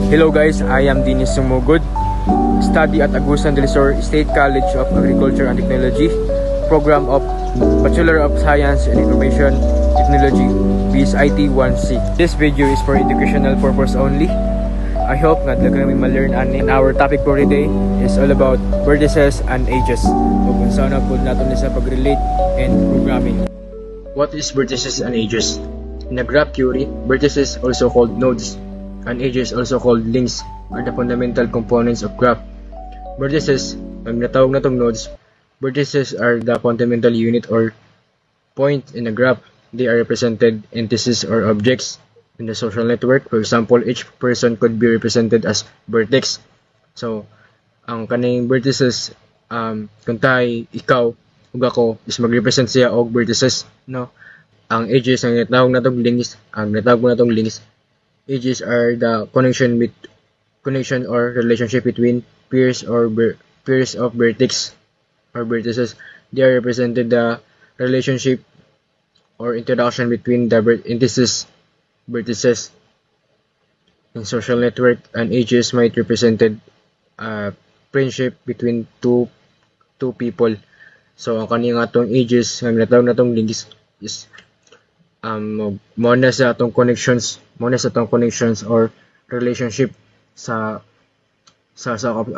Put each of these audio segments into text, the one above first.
Hello guys, I am Dennis Sumugod. Study at Agusan del Sur State College of Agriculture and Technology, program of Bachelor of Science and Information Technology, BSIT 1C. This video is for educational purpose only. I hope nga daghang may ma-learn ani. Our topic for today is all about vertices and edges. Ug unsa na pud naton sa pag-relate and programming. What is vertices and edges? In a graph theory, vertices, also called nodes, and edges, also called links, are the fundamental components of graph. Vertices, ang natawag na tong nodes, vertices are the fundamental unit or point in a graph. They are represented entities or objects in the social network. For example, each person could be represented as vertex. So, ang kaning vertices, kung tayo, ikaw, ug ako, is mag-represent siya og vertices, no? Ang edges, ang natawag na tong links, edges are the connection or relationship between pairs or pairs of vertex or vertices. They are represented the relationship or interaction between the vertices in social network, and edges might represented friendship between two people. So ang kani nga atong edges nga natawag na tong links is mo na sa atong connections or relationship sa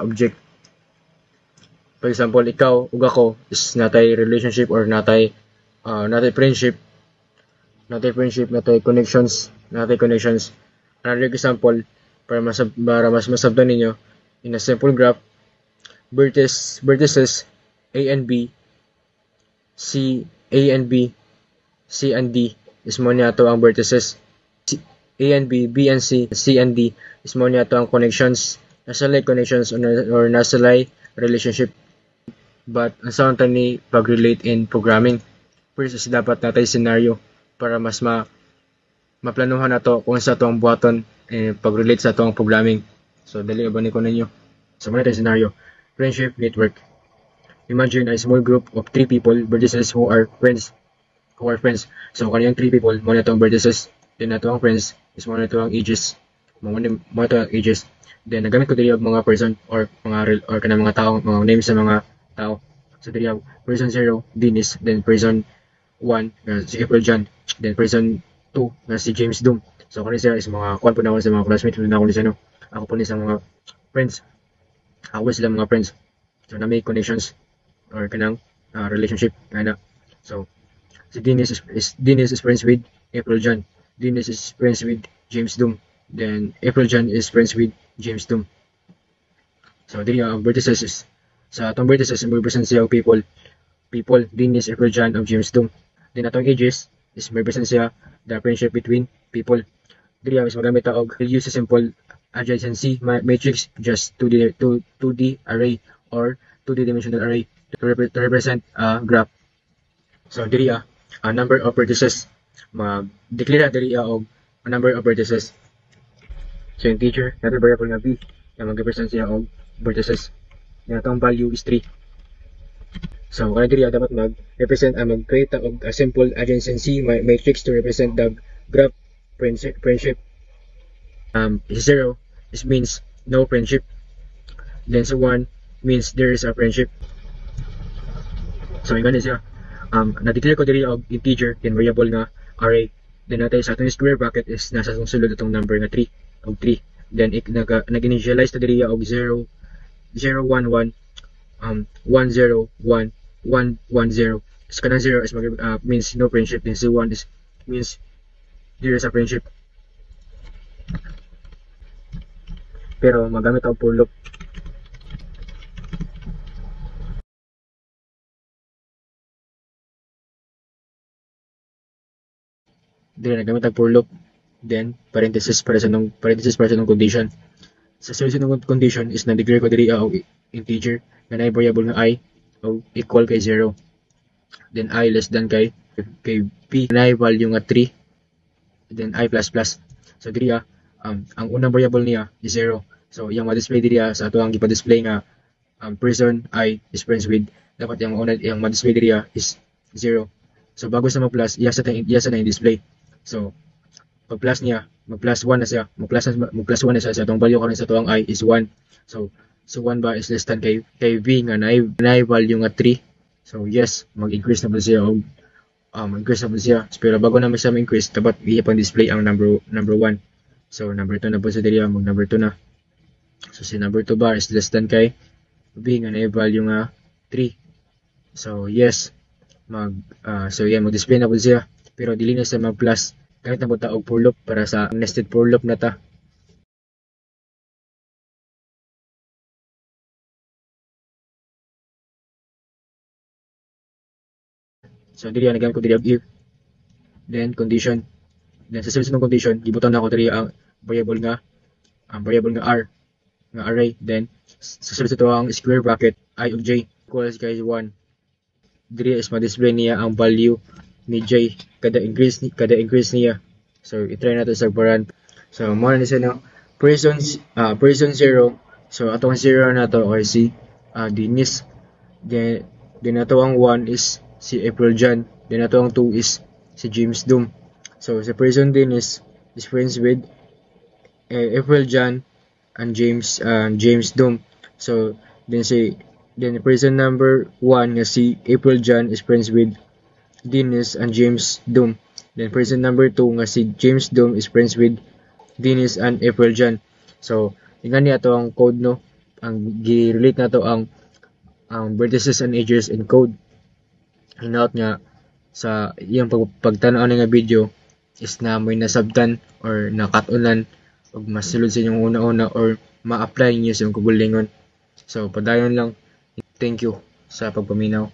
object. For example, ikaw ug ako is natay relationship or natay friendship, natay connections. Another example para mas masabtan ninyo, in a simple graph, vertices A and B, C and D is mo niya ang vertices. A and B, B and C and D is mo niya ang connections. Nasalay connections or nasalay relationship. But ang saan ni pag-relate in programming? First is dapat natay scenario para mas maplanuhan nato kung sa atong buhaton pag-relate sa atong programming. So dali ba ni ko ninyo. So muna tayo scenario. Friendship network. Imagine a small group of 3 people, vertices who are friends. So kaniyang 3 people mo na itong vertices, then nato ang friends is mo na ito ang edges. Mo ito ang edges. Then nagamit ko diri og mga person or kanang mga tao, mga names sa mga tao. So diri person 0, Dennis, then person 1 si April John, then person 2 na si James Doom. So kani siya is mga kuan po na sa mga classmates na ako ni no. Ako po ni sa mga friends. Ako sila mga friends. So na may connections or kanang relationship ana. So si Dennis is friends with April John. Dennis is friends with James Doom. Then April John is friends with James Doom. So diri ang vertices is sa atong vertices represent siya og people, Dennis, April John, of James Doom. Then atong edges is represent siya the friendship between people. Diri is magamit ta og use a simple adjacency matrix, just 2D array or 2D dimensional array to represent a graph. So diri a number of vertices, mag-declare diri og a number of vertices. So yung teacher, natin variable nga b na mag-represent siya og vertices. Yung atong value is 3. So kaya diri dapat mag-represent mag-create og a simple adjacency matrix to represent the graph friendship. 0 is means no friendship. Then so 1 means there is a friendship. So yung siya. Na-declare ko diri og integer then variable nga array. Then natay sa atong square bracket is nasa sulod atong number nga 3 og 3. Then nag-initialize ta diri og 0 0 1 1 1 0 1 1 1 0. So kanang 0 is means no friendship, then 1 is means there is a friendship. Pero magamit ang for loop. Then nagamit ang for loop, then parenthesis para sa nung condition. Sa sunod condition is na-declare ko diri og integer na nay variable nga i o equal kay 0. Then I less than kay p na value nga 3, then I plus plus. So diri ang unang variable niya is 0. So yung ma-display diri sa ato ang ipa-display nga person I is friends with, dapat yung ma-display diri is 0. So bago sa mag-plus, iya sa na display. So pag plus niya, mag plus 1 na siya, mag plus 1 na siya, sa itong value karon sa tuwang I is 1. So 1 ba is less than kay V nga na value nga 3. So yes, mag-increase na po siya og mag-increase na po siya. Pero bago naman siya ma-increase, dapat i-pang display ang number 1. So number 2 na po sa diri, mag number 2 na. So si number 2 ba is less than kay V nga na value nga 3. So yes, mag-display na po siya. Pero dili na siya mag-plus. Gamit na po ta og for loop para sa nested for loop na ta. So diri nagamit ko diri og if, then condition. Then sa sunod condition, gibutan na ako diri ang variable nga r nga array. Then sa sunod ito ang square bracket I of j equals kay 1. Diri is ma-display niya ang value ni j kada increase niya. So i-try nato sa baran. So mo na siya no person 0. So atong 0 na to or si Dennis. Then ato ang 1 is si April Jan. Then ato ang 2 is si James Doom. So sa person Dennis is friends with April Jan and James Doom. So then person number 1 nga si April Jan is friends with Dennis and James Doom. Then person number 2 nga si James Doom is friends with Dennis and April Jan. So ingani ato ang code no. Ang gi-relate nato ang vertices and edges in code. Hinaut nga sa iyang pagtanaw nga video is na may nasabtan or nakatunan og masulod sa inyong una-una or ma-apply niyo sa inyong kabulingon. So padayon lang. Thank you sa pagpaminaw.